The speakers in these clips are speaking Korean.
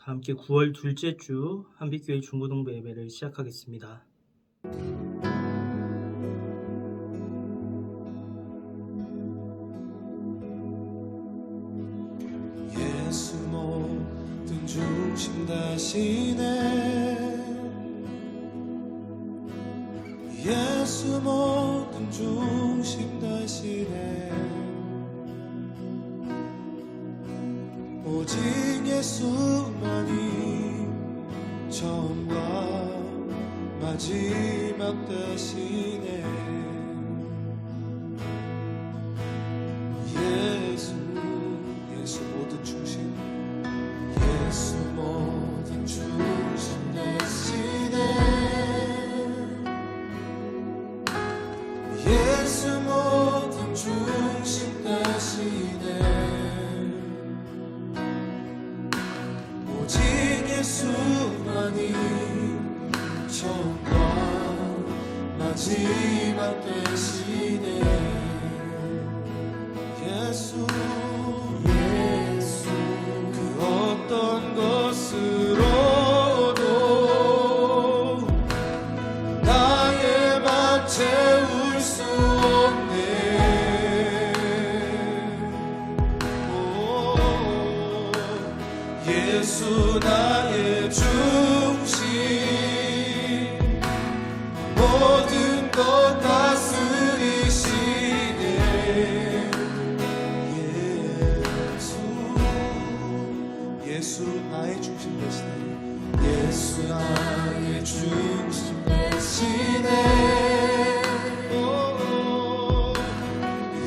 함께 9월 둘째 주 한빛교회 중고등부 예배를 시작하겠습니다. 예수 모든 중심 되시네. 예수 모든 중심 되시네. 오직 예수만이 처음과 마지막 되시네. 예수 모든 중심, 예수 모든 중심 되시네. 예수 모든 중심 되시네. 오직 예수만이 처음과 마지막 되시네. 예수 그 어떤 것으로도 나의 맘 채울 수 없네. 예수 나의 중심, 모든 것 다스리시네. 예수 나의 중심 되시네. 예수 나의 중심 되시네.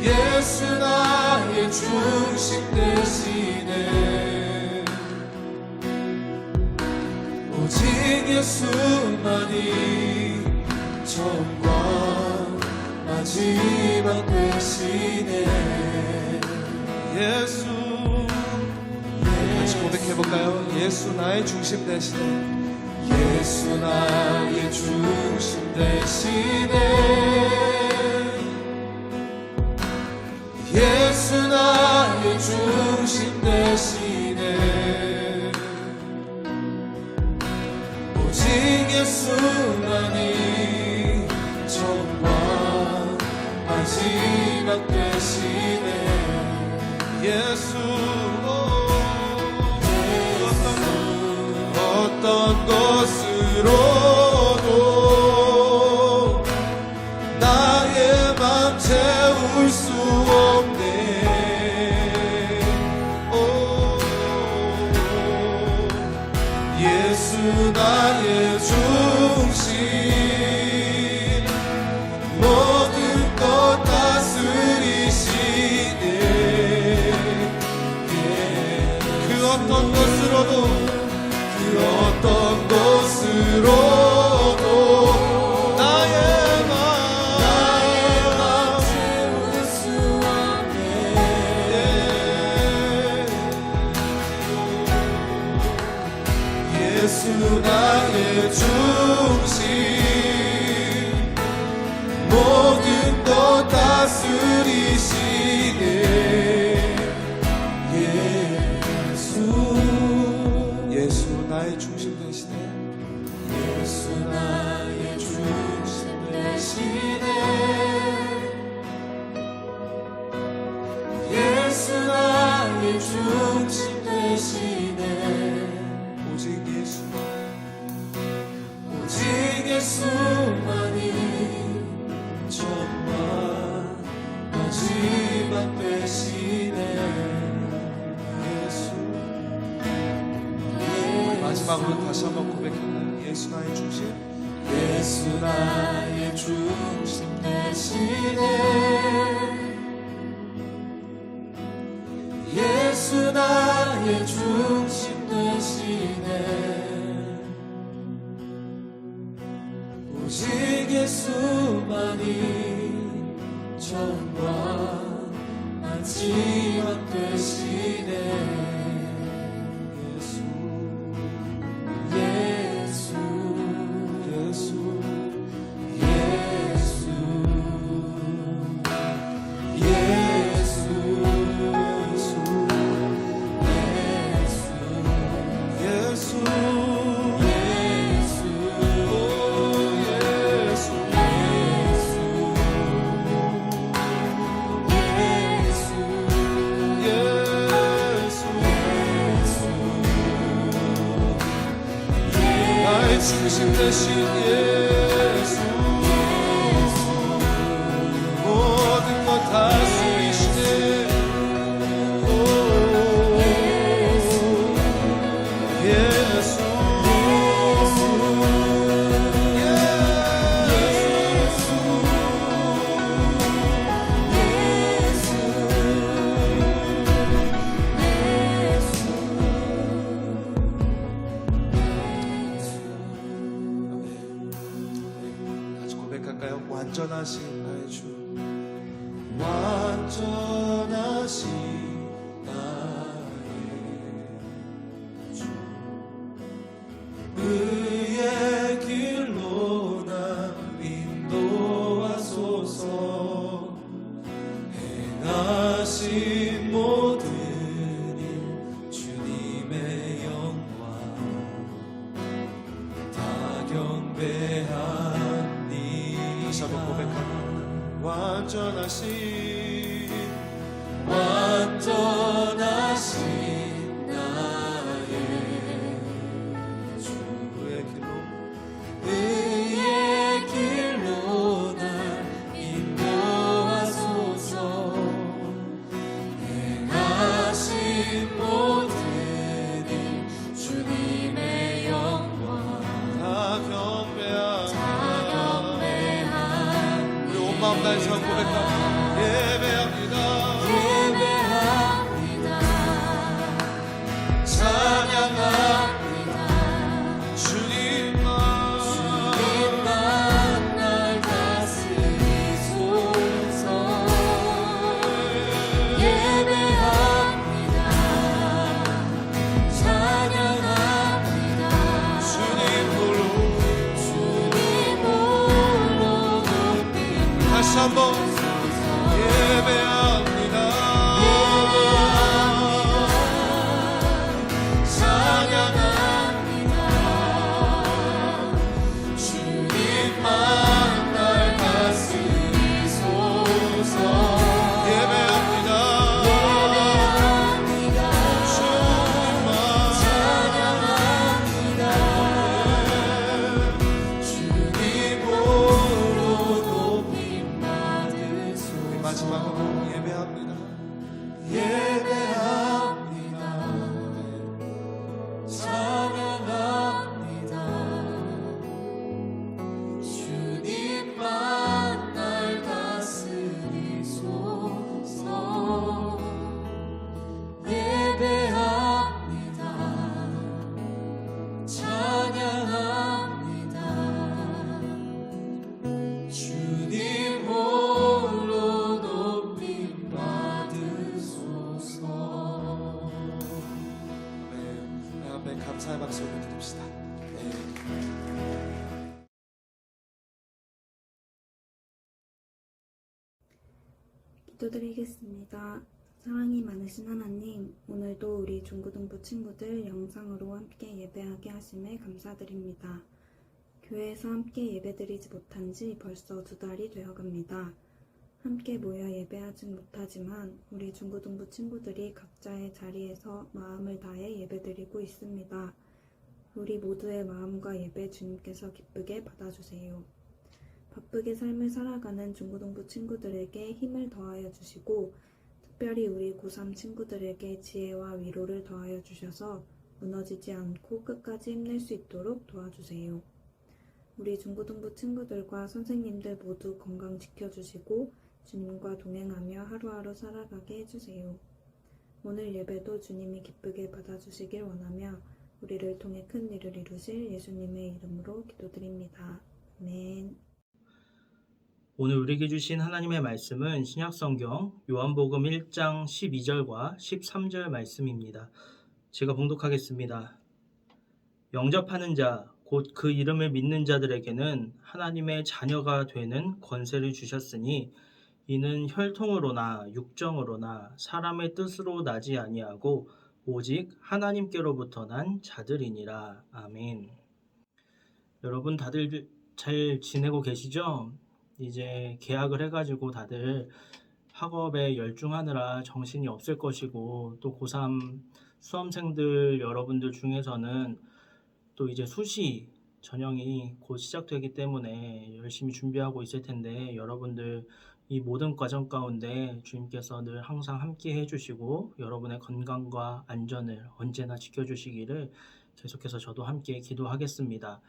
예수 나의 중심 되시네. 오직 예수만이 처음과 마지막 되시네. 예수 같이 고백해볼까요? 예수 나의 중심 되시네. 예수 나의 중심 되시네. 예수 나의 중심 되시네. 오직 예수만이 처음과 마지막 되시네. 예수 어떤 것으로도 나의 맘 채울 수 없네. 예수 나의 중심, 모든 것 다스리시네. 그 어떤 것으로도 어떤 것으로도 나의 맘 채울 수 없네. 예수 나의 중심, 모든 것 다스리시네. 예수 나의 중심 되시네. 예수 나의 중심 되시네. 예수 나의 중심 되시네. 오직 예수만이 처음과 마지막 되시네. 마지막으로 다시 한번 고백할까요? 예수 나의 중심, 예수 나의 중심 되시네. 예수 나의 중심 되시네. 오직 예수만이 처음과 마지막 되시네. 예수 중심 되신 예수 모든 것 다스리시네 예수 같이 고백할까요? 완전하신 나의 주 완전하신 나의 주 의의 길로 나 인도하소서 행하신 모든 일 주님의 영광 다 경배하니 다시 한번 고백합니다. 완전하신 나의 주의 길로 날 인도하소서 행하신 모든 일 주님의 영광 다 경배하니 우리 온 마음 다해서 고백합니다. 예배합니다. 찬양합니다. 주님만 날 다스리소서 예배합니다. 찬양합니다. 주님 홀로 높입니다. 다시 한번 예배합니다. 찬양합니다. 주님만 날 다스리소서 예배합니다. 주님만 찬양합니다. 주님 홀로 높임 받으소서 마지막으로 예배합니다. 예배합니다. 찬양합니다. 주님만 날 다스리소서 예배합니다. 찬양합니다. 주님 홀로 높임 받으소서. 아멘. 감사의 박수 올려드립시다. 기도드리겠습니다. 사랑이 많으신 하나님, 오늘도 우리 중고등부 친구들 영상으로 함께 예배하게 하심에 감사드립니다. 교회에서 함께 예배드리지 못한 지 벌써 2달이 되어갑니다. 함께 모여 예배하진 못하지만 우리 중고등부 친구들이 각자의 자리에서 마음을 다해 예배드리고 있습니다. 우리 모두의 마음과 예배 주님께서 기쁘게 받아주세요. 바쁘게 삶을 살아가는 중고등부 친구들에게 힘을 더하여 주시고 특별히 우리 고3 친구들에게 지혜와 위로를 더하여 주셔서 무너지지 않고 끝까지 힘낼 수 있도록 도와주세요. 우리 중고등부 친구들과 선생님들 모두 건강 지켜주시고 주님과 동행하며 하루하루 살아가게 해주세요. 오늘 예배도 주님이 기쁘게 받아주시길 원하며 우리를 통해 큰 일을 이루실 예수님의 이름으로 기도드립니다. 아멘. 오늘 우리에게 주신 하나님의 말씀은 신약성경 요한복음 1장 12절과 13절 말씀입니다. 제가 봉독하겠습니다. 영접하는 자, 곧 그 이름을 믿는 자들에게는 하나님의 자녀가 되는 권세를 주셨으니 이는 혈통으로나 육정으로나 사람의 뜻으로 나지 아니하고 오직 하나님께로부터 난 자들이니라. 아멘. 여러분 다들 잘 지내고 계시죠? 이제 개학을 해가지고 다들 학업에 열중하느라 정신이 없을 것이고 또 고3 수험생들 여러분들 중에서는 또 이제 수시 전형이 곧 시작되기 때문에 열심히 준비하고 있을 텐데 여러분들 이 모든 과정 가운데 주님께서 늘 항상 함께 해주시고 여러분의 건강과 안전을 언제나 지켜주시기를 계속해서 저도 함께 기도하겠습니다.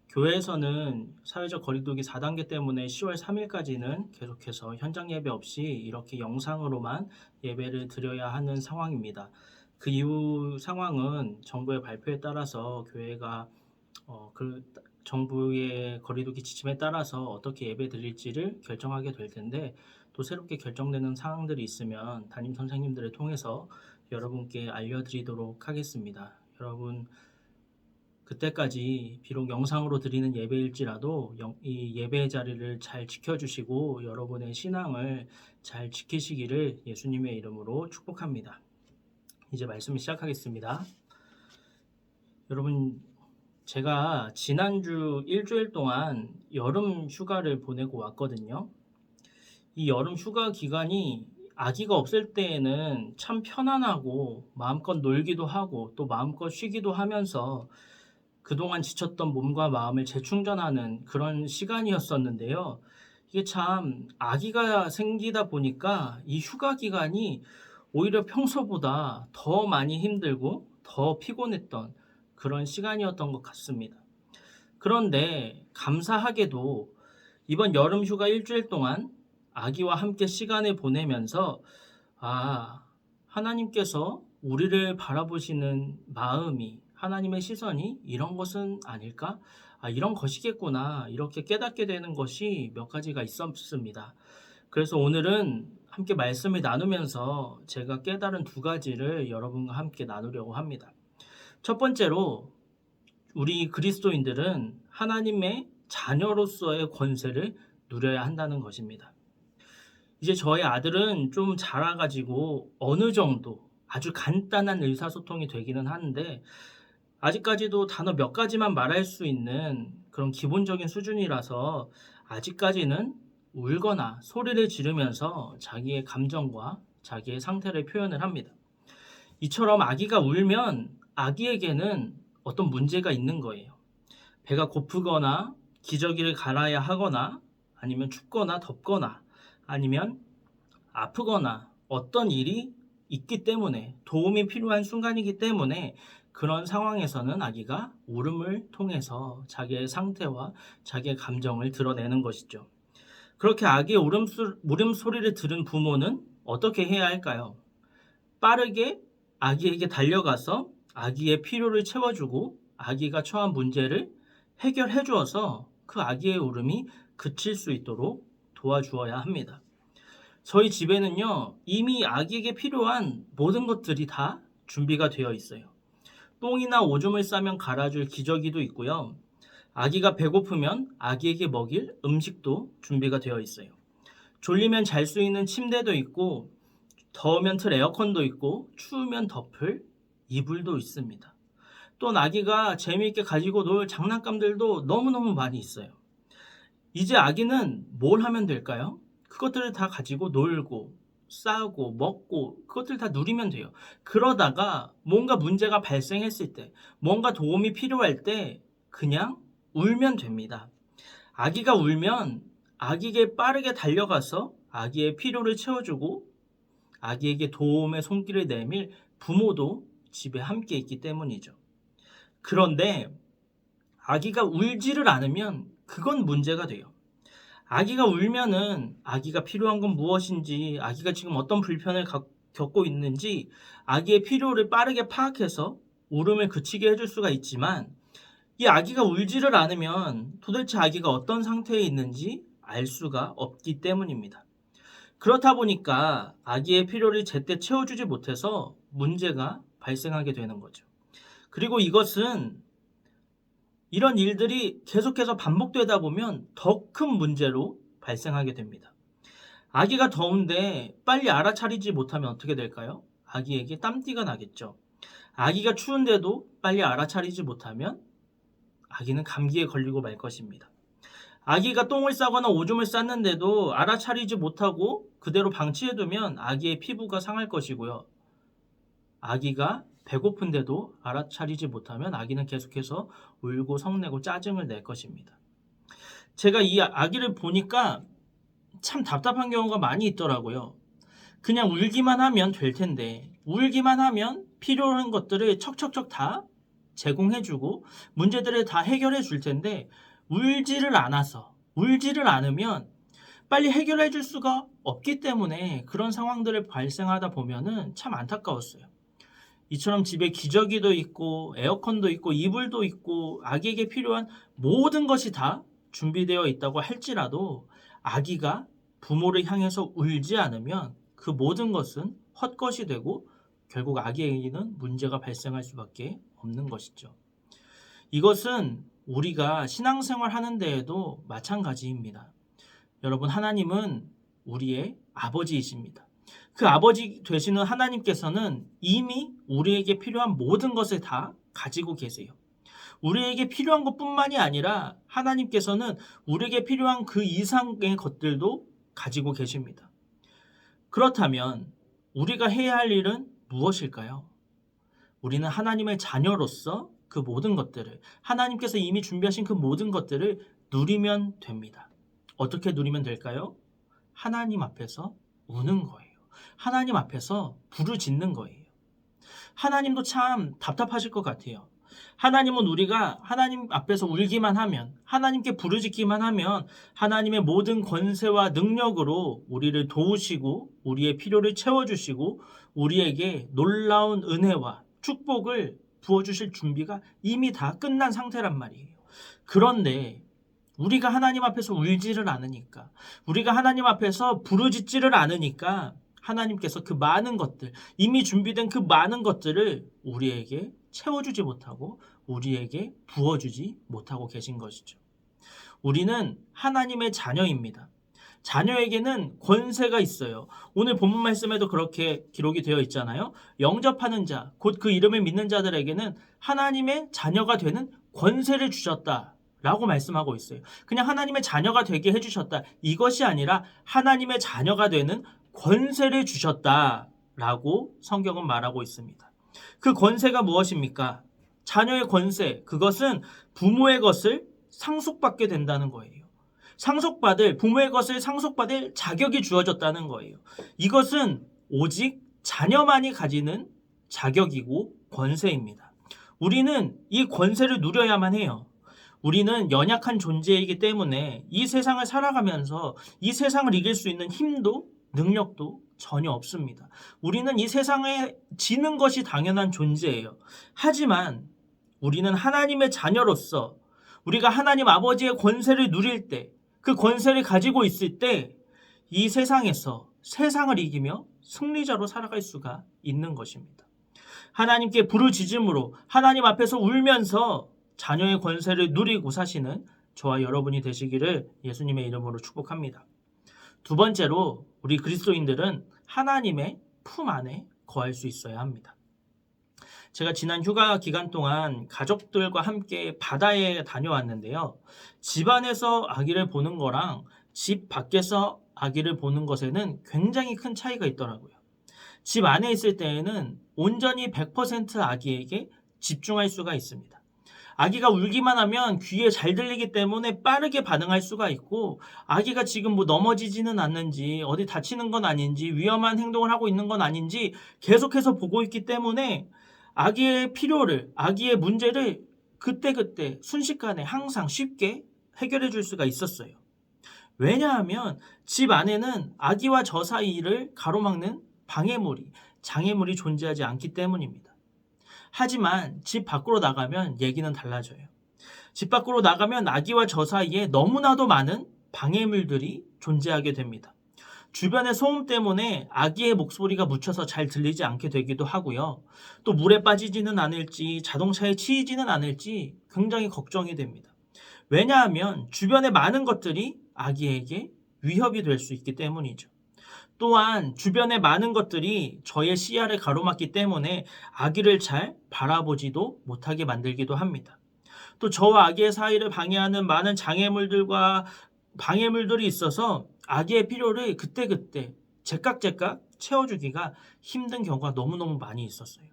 교회에서는 사회적 거리두기 4단계 때문에 10월 3일까지는 계속해서 현장 예배 없이 이렇게 영상으로만 예배를 드려야 하는 상황입니다. 그 이후 상황은 정부의 발표에 따라서 교회가 그 정부의 거리두기 지침에 따라서 어떻게 예배 드릴지를 결정하게 될 텐데 또 새롭게 결정되는 사항들이 있으면 담임 선생님들을 통해서 여러분께 알려드리도록 하겠습니다. 여러분 그때까지 비록 영상으로 드리는 예배일지라도 이 예배의 자리를 잘 지켜주시고 여러분의 신앙을 잘 지키시기를 예수님의 이름으로 축복합니다. 이제 말씀을 시작하겠습니다. 여러분 제가 지난주 일주일 동안 여름 휴가를 보내고 왔거든요. 이 여름 휴가 기간이 아기가 없을 때에는 참 편안하고 마음껏 놀기도 하고 또 마음껏 쉬기도 하면서 그동안 지쳤던 몸과 마음을 재충전하는 그런 시간이었었는데요. 이게 참 아기가 생기다 보니까 이 휴가 기간이 오히려 평소보다 더 많이 힘들고 더 피곤했던 그런 시간이었던 것 같습니다. 그런데 감사하게도 이번 여름 휴가 일주일 동안 아기와 함께 시간을 보내면서 하나님께서 우리를 바라보시는 마음이 하나님의 시선이 이런 것은 아닐까? 이런 것이겠구나. 이렇게 깨닫게 되는 것이 몇 가지가 있었습니다. 그래서 오늘은 함께 말씀을 나누면서 제가 깨달은 두 가지를 여러분과 함께 나누려고 합니다. 첫 번째로 우리 그리스도인들은 하나님의 자녀로서의 권세를 누려야 한다는 것입니다. 이제 저희 아들은 좀 자라가지고 어느 정도 아주 간단한 의사소통이 되기는 하는데 아직까지도 단어 몇 가지만 말할 수 있는 그런 기본적인 수준이라서 아직까지는 울거나 소리를 지르면서 자기의 감정과 자기의 상태를 표현을 합니다. 이처럼 아기가 울면 아기에게는 어떤 문제가 있는 거예요. 배가 고프거나 기저귀를 갈아야 하거나 아니면 춥거나 덥거나 아니면 아프거나 어떤 일이 있기 때문에 도움이 필요한 순간이기 때문에 그런 상황에서는 아기가 울음을 통해서 자기의 상태와 자기의 감정을 드러내는 것이죠. 그렇게 아기의 울음소리를 들은 부모는 어떻게 해야 할까요? 빠르게 아기에게 달려가서 아기의 필요를 채워주고 아기가 처한 문제를 해결해 주어서 그 아기의 울음이 그칠 수 있도록 도와주어야 합니다. 저희 집에는요, 이미 아기에게 필요한 모든 것들이 다 준비가 되어 있어요. 똥이나 오줌을 싸면 갈아줄 기저귀도 있고요. 아기가 배고프면 아기에게 먹일 음식도 준비가 되어 있어요. 졸리면 잘 수 있는 침대도 있고 더우면 틀 에어컨도 있고 추우면 덮을 이불도 있습니다. 또 아기가 재미있게 가지고 놀 장난감들도 너무너무 많이 있어요. 이제 아기는 뭘 하면 될까요? 그것들을 다 가지고 놀고 싸고 먹고 그것들 다 누리면 돼요. 그러다가 뭔가 문제가 발생했을 때 뭔가 도움이 필요할 때 그냥 울면 됩니다. 아기가 울면 아기에게 빠르게 달려가서 아기의 필요를 채워주고 아기에게 도움의 손길을 내밀 부모도 집에 함께 있기 때문이죠. 그런데 아기가 울지를 않으면 그건 문제가 돼요. 아기가 울면은 아기가 필요한 건 무엇인지, 아기가 지금 어떤 불편을 겪고 있는지 아기의 필요를 빠르게 파악해서 울음을 그치게 해줄 수가 있지만 이 아기가 울지를 않으면 도대체 아기가 어떤 상태에 있는지 알 수가 없기 때문입니다. 그렇다 보니까 아기의 필요를 제때 채워주지 못해서 문제가 발생하게 되는 거죠. 그리고 이런 일들이 계속해서 반복되다 보면 더 큰 문제로 발생하게 됩니다. 아기가 더운데 빨리 알아차리지 못하면 어떻게 될까요? 아기에게 땀띠가 나겠죠. 아기가 추운데도 빨리 알아차리지 못하면 아기는 감기에 걸리고 말 것입니다. 아기가 똥을 싸거나 오줌을 쌌는데도 알아차리지 못하고 그대로 방치해두면 아기의 피부가 상할 것이고요. 아기가 배고픈데도 알아차리지 못하면 아기는 계속해서 울고 성내고 짜증을 낼 것입니다. 제가 이 아기를 보니까 참 답답한 경우가 많이 있더라고요. 그냥 울기만 하면 될 텐데, 울기만 하면 필요한 것들을 척척척 다 제공해주고 문제들을 다 해결해 줄 텐데, 울지를 않으면 빨리 해결해 줄 수가 없기 때문에 그런 상황들을 발생하다 보면은 참 안타까웠어요. 이처럼 집에 기저귀도 있고 에어컨도 있고 이불도 있고 아기에게 필요한 모든 것이 다 준비되어 있다고 할지라도 아기가 부모를 향해서 울지 않으면 그 모든 것은 헛것이 되고 결국 아기에게는 문제가 발생할 수밖에 없는 것이죠. 이것은 우리가 신앙생활 하는 데에도 마찬가지입니다. 여러분, 하나님은 우리의 아버지이십니다. 그 아버지 되시는 하나님께서는 이미 우리에게 필요한 모든 것을 다 가지고 계세요. 우리에게 필요한 것뿐만이 아니라 하나님께서는 우리에게 필요한 그 이상의 것들도 가지고 계십니다. 그렇다면 우리가 해야 할 일은 무엇일까요? 우리는 하나님의 자녀로서 그 모든 것들을, 하나님께서 이미 준비하신 그 모든 것들을 누리면 됩니다. 어떻게 누리면 될까요? 하나님 앞에서 우는 거예요. 하나님 앞에서 부르짖는 거예요. 하나님도 참 답답하실 것 같아요. 하나님은 우리가 하나님 앞에서 울기만 하면, 하나님께 부르짖기만 하면 하나님의 모든 권세와 능력으로 우리를 도우시고 우리의 필요를 채워주시고 우리에게 놀라운 은혜와 축복을 부어주실 준비가 이미 다 끝난 상태란 말이에요. 그런데 우리가 하나님 앞에서 울지를 않으니까, 우리가 하나님 앞에서 부르짖지를 않으니까 하나님께서 그 많은 것들, 이미 준비된 그 많은 것들을 우리에게 채워주지 못하고 우리에게 부어주지 못하고 계신 것이죠. 우리는 하나님의 자녀입니다. 자녀에게는 권세가 있어요. 오늘 본문 말씀에도 그렇게 기록이 되어 있잖아요. 영접하는 자, 곧 그 이름을 믿는 자들에게는 하나님의 자녀가 되는 권세를 주셨다 라고 말씀하고 있어요. 그냥 하나님의 자녀가 되게 해주셨다, 이것이 아니라 하나님의 자녀가 되는 권세를 주셨다 라고 성경은 말하고 있습니다. 그 권세가 무엇입니까? 자녀의 권세, 그것은 부모의 것을 상속받게 된다는 거예요. 부모의 것을 상속받을 자격이 주어졌다는 거예요. 이것은 오직 자녀만이 가지는 자격이고 권세입니다. 우리는 이 권세를 누려야만 해요. 우리는 연약한 존재이기 때문에 이 세상을 살아가면서 이 세상을 이길 수 있는 힘도 능력도 전혀 없습니다. 우리는 이 세상에 지는 것이 당연한 존재예요. 하지만 우리는 하나님의 자녀로서 우리가 하나님 아버지의 권세를 누릴 때, 그 권세를 가지고 있을 때 이 세상에서 세상을 이기며 승리자로 살아갈 수가 있는 것입니다. 하나님께 부르짖음으로 하나님 앞에서 울면서 자녀의 권세를 누리고 사시는 저와 여러분이 되시기를 예수님의 이름으로 축복합니다. 두 번째로, 우리 그리스도인들은 하나님의 품 안에 거할 수 있어야 합니다. 제가 지난 휴가 기간 동안 가족들과 함께 바다에 다녀왔는데요. 집 안에서 아기를 보는 거랑 집 밖에서 아기를 보는 것에는 굉장히 큰 차이가 있더라고요. 집 안에 있을 때에는 온전히 100% 아기에게 집중할 수가 있습니다. 아기가 울기만 하면 귀에 잘 들리기 때문에 빠르게 반응할 수가 있고, 아기가 지금 넘어지지는 않는지, 어디 다치는 건 아닌지, 위험한 행동을 하고 있는 건 아닌지 계속해서 보고 있기 때문에 아기의 필요를, 아기의 문제를 그때그때 순식간에 항상 쉽게 해결해 줄 수가 있었어요. 왜냐하면 집 안에는 아기와 저 사이를 가로막는 방해물이, 장애물이 존재하지 않기 때문입니다. 하지만 집 밖으로 나가면 얘기는 달라져요. 집 밖으로 나가면 아기와 저 사이에 너무나도 많은 방해물들이 존재하게 됩니다. 주변의 소음 때문에 아기의 목소리가 묻혀서 잘 들리지 않게 되기도 하고요. 또 물에 빠지지는 않을지, 자동차에 치이지는 않을지 굉장히 걱정이 됩니다. 왜냐하면 주변의 많은 것들이 아기에게 위협이 될 수 있기 때문이죠. 또한 주변의 많은 것들이 저의 시야를 가로막기 때문에 아기를 잘 바라보지도 못하게 만들기도 합니다. 또 저와 아기의 사이를 방해하는 많은 장애물들과 방해물들이 있어서 아기의 필요를 그때그때 제깍제깍 채워주기가 힘든 경우가 너무너무 많이 있었어요.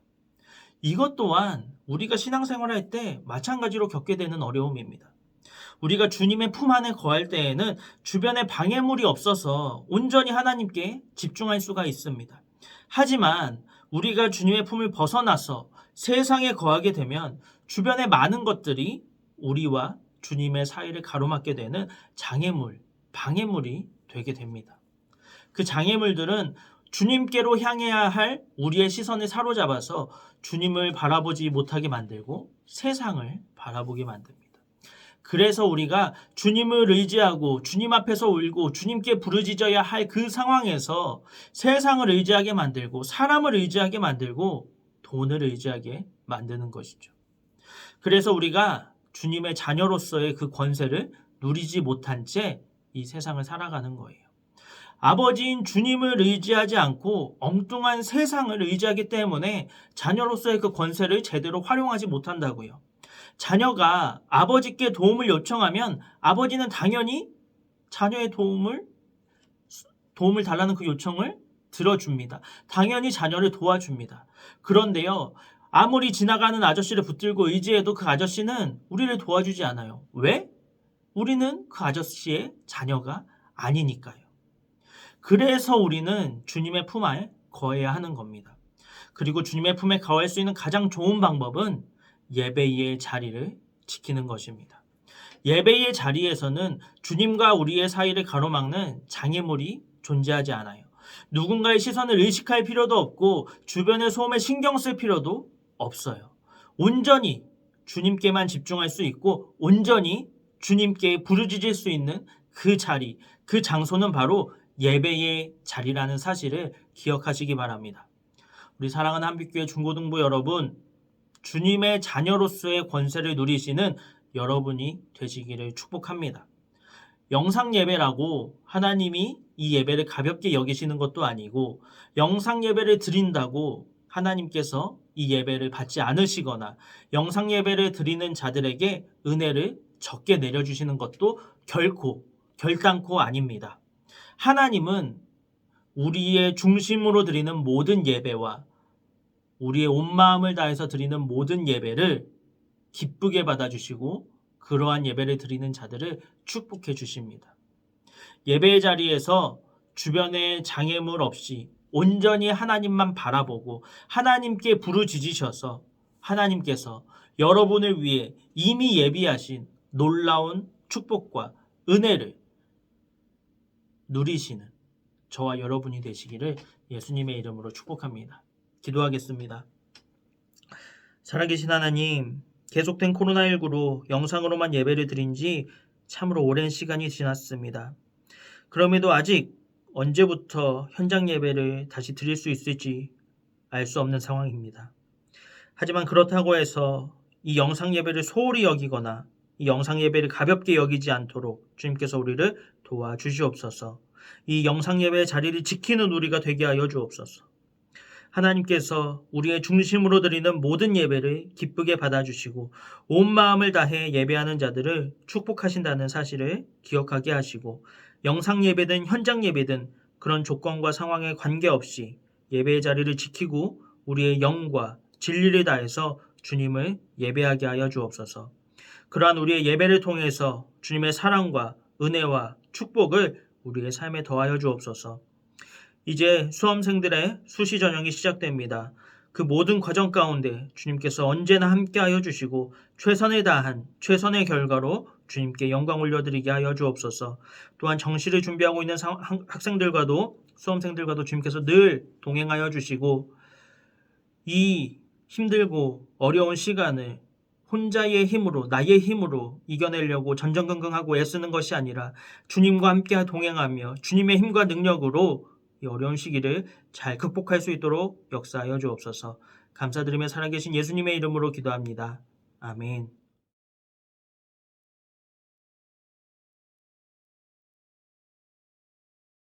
이것 또한 우리가 신앙생활할 때 마찬가지로 겪게 되는 어려움입니다. 우리가 주님의 품 안에 거할 때에는 주변에 방해물이 없어서 온전히 하나님께 집중할 수가 있습니다. 하지만 우리가 주님의 품을 벗어나서 세상에 거하게 되면 주변의 많은 것들이 우리와 주님의 사이를 가로막게 되는 장애물, 방해물이 되게 됩니다. 그 장애물들은 주님께로 향해야 할 우리의 시선을 사로잡아서 주님을 바라보지 못하게 만들고 세상을 바라보게 만듭니다. 그래서 우리가 주님을 의지하고 주님 앞에서 울고 주님께 부르짖어야 할 그 상황에서 세상을 의지하게 만들고 사람을 의지하게 만들고 돈을 의지하게 만드는 것이죠. 그래서 우리가 주님의 자녀로서의 그 권세를 누리지 못한 채 이 세상을 살아가는 거예요. 아버지인 주님을 의지하지 않고 엉뚱한 세상을 의지하기 때문에 자녀로서의 그 권세를 제대로 활용하지 못한다고요. 자녀가 아버지께 도움을 요청하면 아버지는 당연히 자녀의 도움을 달라는 그 요청을 들어줍니다. 당연히 자녀를 도와줍니다. 그런데요, 아무리 지나가는 아저씨를 붙들고 의지해도 그 아저씨는 우리를 도와주지 않아요. 왜? 우리는 그 아저씨의 자녀가 아니니까요. 그래서 우리는 주님의 품에 거해야 하는 겁니다. 그리고 주님의 품에 거할 수 있는 가장 좋은 방법은 예배의 자리를 지키는 것입니다. 예배의 자리에서는 주님과 우리의 사이를 가로막는 장애물이 존재하지 않아요. 누군가의 시선을 의식할 필요도 없고 주변의 소음에 신경 쓸 필요도 없어요. 온전히 주님께만 집중할 수 있고 온전히 주님께 부르짖을 수 있는 그 자리, 그 장소는 바로 예배의 자리라는 사실을 기억하시기 바랍니다. 우리 사랑하는 한빛교회 중고등부 여러분, 주님의 자녀로서의 권세를 누리시는 여러분이 되시기를 축복합니다. 영상 예배라고 하나님이 이 예배를 가볍게 여기시는 것도 아니고 영상 예배를 드린다고 하나님께서 이 예배를 받지 않으시거나 영상 예배를 드리는 자들에게 은혜를 적게 내려주시는 것도 결단코 아닙니다. 하나님은 우리의 중심으로 드리는 모든 예배와 우리의 온 마음을 다해서 드리는 모든 예배를 기쁘게 받아주시고 그러한 예배를 드리는 자들을 축복해 주십니다. 예배의 자리에서 주변에 장애물 없이 온전히 하나님만 바라보고 하나님께 부르짖으셔서 하나님께서 여러분을 위해 이미 예비하신 놀라운 축복과 은혜를 누리시는 저와 여러분이 되시기를 예수님의 이름으로 축복합니다. 기도하겠습니다. 살아계신 하나님, 계속된 코로나19로 영상으로만 예배를 드린 지 참으로 오랜 시간이 지났습니다. 그럼에도 아직 언제부터 현장 예배를 다시 드릴 수 있을지 알 수 없는 상황입니다. 하지만 그렇다고 해서 이 영상 예배를 소홀히 여기거나 이 영상 예배를 가볍게 여기지 않도록 주님께서 우리를 도와주시옵소서. 이 영상 예배의 자리를 지키는 우리가 되게 하여 주옵소서. 하나님께서 우리의 중심으로 드리는 모든 예배를 기쁘게 받아주시고 온 마음을 다해 예배하는 자들을 축복하신다는 사실을 기억하게 하시고 영상 예배든 현장 예배든 그런 조건과 상황에 관계없이 예배의 자리를 지키고 우리의 영과 진리를 다해서 주님을 예배하게 하여 주옵소서. 그러한 우리의 예배를 통해서 주님의 사랑과 은혜와 축복을 우리의 삶에 더하여 주옵소서. 이제 수험생들의 수시 전형이 시작됩니다. 그 모든 과정 가운데 주님께서 언제나 함께하여 주시고 최선을 다한 최선의 결과로 주님께 영광 올려드리게 하여 주옵소서. 또한 정시를 준비하고 있는 학생들과도 수험생들과도 주님께서 늘 동행하여 주시고 이 힘들고 어려운 시간을 혼자의 힘으로 나의 힘으로 이겨내려고 전전긍긍하고 애쓰는 것이 아니라 주님과 함께 동행하며 주님의 힘과 능력으로 이 어려운 시기를 잘 극복할 수 있도록 역사하여 주옵소서. 감사드리며 살아계신 예수님의 이름으로 기도합니다. 아멘.